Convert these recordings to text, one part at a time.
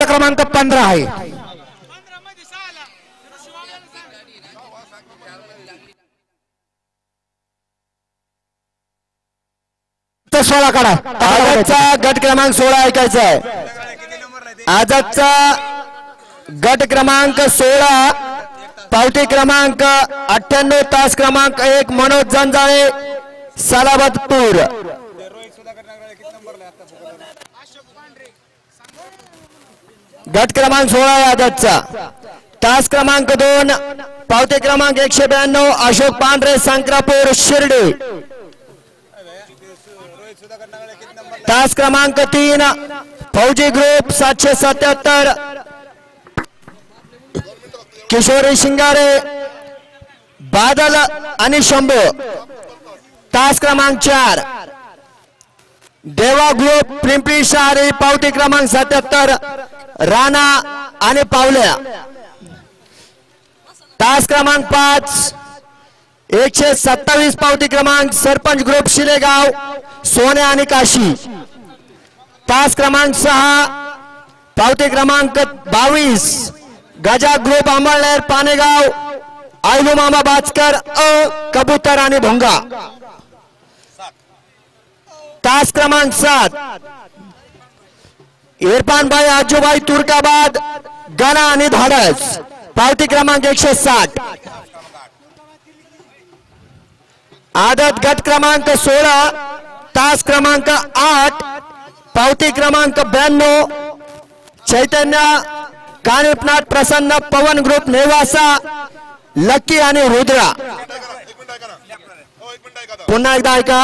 क्रमांक 15 आहे. तो 16 काढा. आजचा गट क्रमांक 16 ऐकायचा आहे. आजचा गट क्रमांक 16 पावती क्रमांक 98 तास क्रमांक 1 मनोज जंजाळे सलाबतपूर. गट क्रमांक 16 आहे आजचा. तास क्रमांक 2 पावती क्रमांक 192 अशोक पांढरे संक्रापूर शिर्डी. तास क्रमांक 3 फौजी ग्रुप 777 किशोरी शिंगारे बादल आणि शंभू. तास क्रमांक 4 देवा ग्रुप पिंपरी शहारी पावती क्रमांक 77 राणा आणि पावल्या. तास क्रमांक 5 127 पावती क्रमांक सरपंच ग्रुप शिलेगाव सोने आणि काशी. तास क्रमांक 6 पावती क्रमांक 22 गजा ग्रुप अमळनेर पानेगाव आयलू मामा बाचकर कबूतर आणि भोंगा. तास क्रमांक 7 इरफान भाई आजूभाई तुर्काबाद गणा आणि धाडस पावती क्रमांक 160. आदत गट क्रमांक 16 तास क्रमांक 8 पावती क्रमांक 92 चैतन्य कानिपनाथ प्रसन्न पवन ग्रुप नेवासा लक्की आणि रुद्रा. पुन्हा एकदा ऐका.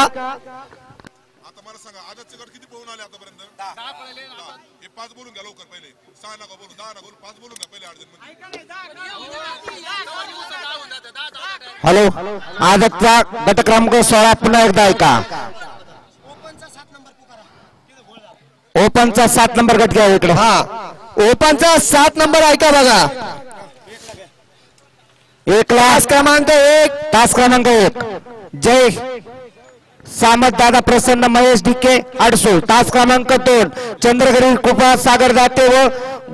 हॅलो. आजचा गट क्रमांक 16 पुन्हा एकदा ऐका. ओपनचा 7 नंबर गट घ्या इकडे. हा ओपनचा 7 नंबर ऐका बघा. तास क्रमांक 1 तास क्रमांक 1 जय सामत दादा प्रसन्न महेश डिके अडसूळ. तास क्रमांक 2 चंद्रगिरी कृपा सागर दाते व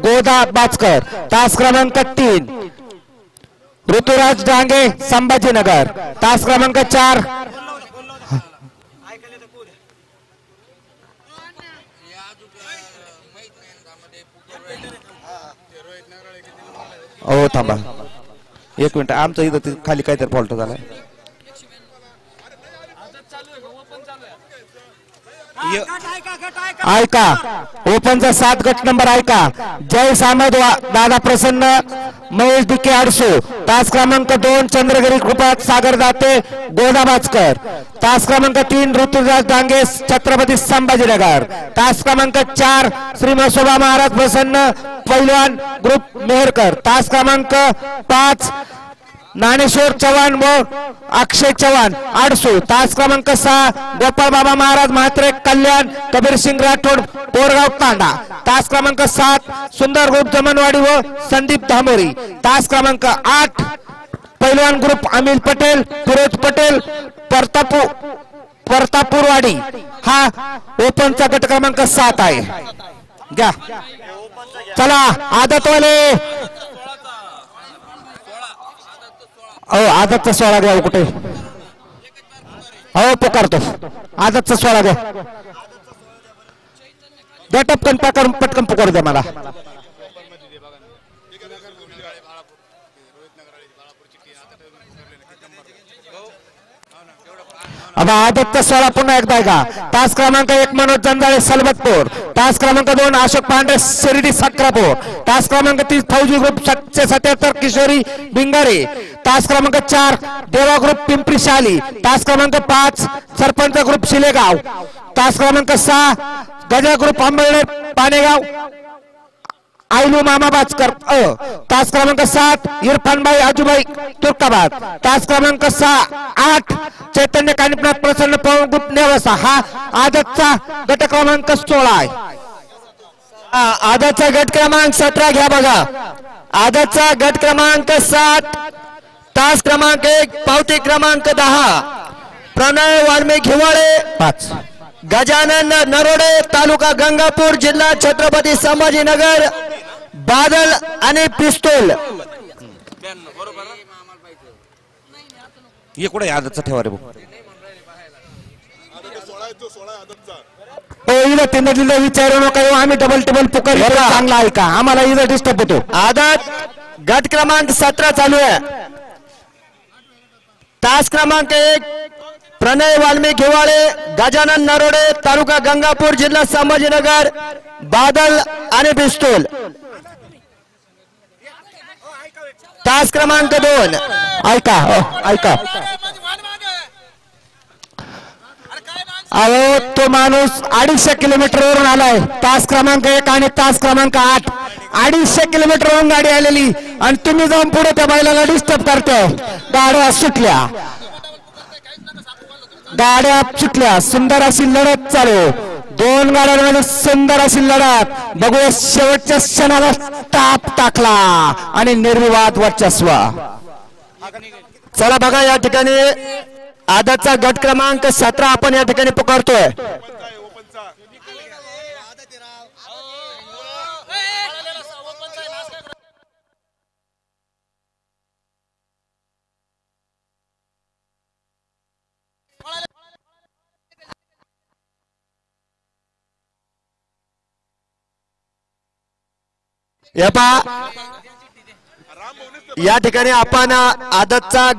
गोदा बाचकर. तास क्रमांक 3 ऋतुराज डांगे संभाजीनगर. तास क्रमांक 4 हो थांबा 1 मिनिट. आमचं इथं खाली काहीतरी फॉल्ट झालाय. ऐका ओपनचा 7 गट नंबर ऐका. जय सामद दादा प्रसन्न महेश डिके अडसूळ. तास क्रमांक 2 चंद्रगिरी कृपा सागर दाते गोदा बाचकर. तास क्रमांक 3 ऋतुराज डांगे छत्रपती संभाजीनगर. तास क्रमांक 4 श्री मसोबा महाराज प्रसन्न पैलवान ग्रुप मेहरकर. तास क्रमांक 5 ज्ञानेश्वर चव्हाण व अक्षय चव्हाण आडसूळ. तास क्रमांक 6 गोपाळ बाबा महाराज म्हात्रे कल्याण कबीर सिंग राठोड बोरगाव तांडा. तास क्रमांक 7 सुंदर ग्रुप जमनवाडी व संदीप धामोरी. तास क्रमांक 8 पैलवान ग्रुप अनिल पटेल फिरोज पटेल परतापूरवाडी. हा ओपनचा गट क्रमांक 7 आहे. घ्या चला आदतवाले. आजचा 16 घ्या कुठे. हो पुकारतो आजचा 16 घ्या. द्या टपकन पटकन पुकार द्या मला. अब आदतचा 16 पुन्हा एकदा ऐका. तास क्रमांक 1 मनोज जंजाळे सलबतपूर. तास क्रमांक 2 अशोक पांढरे शिर्डी सक्रापूर. तास क्रमांक 3 फौजी ग्रुप 777 किशोरी बिंगारे. तास क्रमांक 4 देवा ग्रुप पिंपरी शाली. तास क्रमांक 5 सरपंच ग्रुप शिलेगाव. तास क्रमांक 6 गजा ग्रुप अमळनेर पानेगाव आयलू मामा बाचकर. तास क्रमांक 7 इरफान भाई आजूभाई तुर्काबाद. तास क्रमांक 8 चैतन्य कानिपनाथ प्रसन्न पवन ग्रुप नेवासा. हा आदतचा गट क्रमांक 16 आहे. आदतचा गट क्रमांक 17 घ्या बघा. आदतचा गट क्रमांक 7 तास क्रमांक 1 पावती क्रमांक 10 प्रणय वाल्मिक हिवाळे 5 गजानन नरोडे तालुका गंगापूर जिल्हा छत्रपती संभाजीनगर बादल आणि पिस्तूल. हे कुठे आदतचा ठेवा रे भाऊ. तिला विचारू नका आम्ही डबल टेबल पुकार चांगला आहे का आम्हाला इथं डिस्टर्ब होतो. आदत गट क्रमांक 17 चालू आहे. तास क्रमांक 1 प्रणय वाल्मिक हिवाळे गजानन नरोडे तालुका गंगापूर जिल्हा संभाजीनगर. बादल आणि पिस्तूल. तास क्रमांक 2 ऐका अहो तो माणूस 250 किलोमीटरवरून आलाय. तास क्रमांक 1 आणि तास क्रमांक 8 250 किलोमीटरवरून गाडी आलेली आणि तुम्ही जाऊन पुढे त्या बैलाला डिस्टर्ब करताय. गाड्या सुटल्या. सुंदर अशी लढत चालू. 2 गाड्यांमध्ये सुंदर अशी लढत. बघूया शेवटच्या क्षणाला ताप टाकला आणि निर्विवाद वर्चस्व. चला बघा या ठिकाणी आदतचा गट क्रमांक 17 आपण या ठिकाणी पुकारतोय. या ठिकाणी आपण आदतचा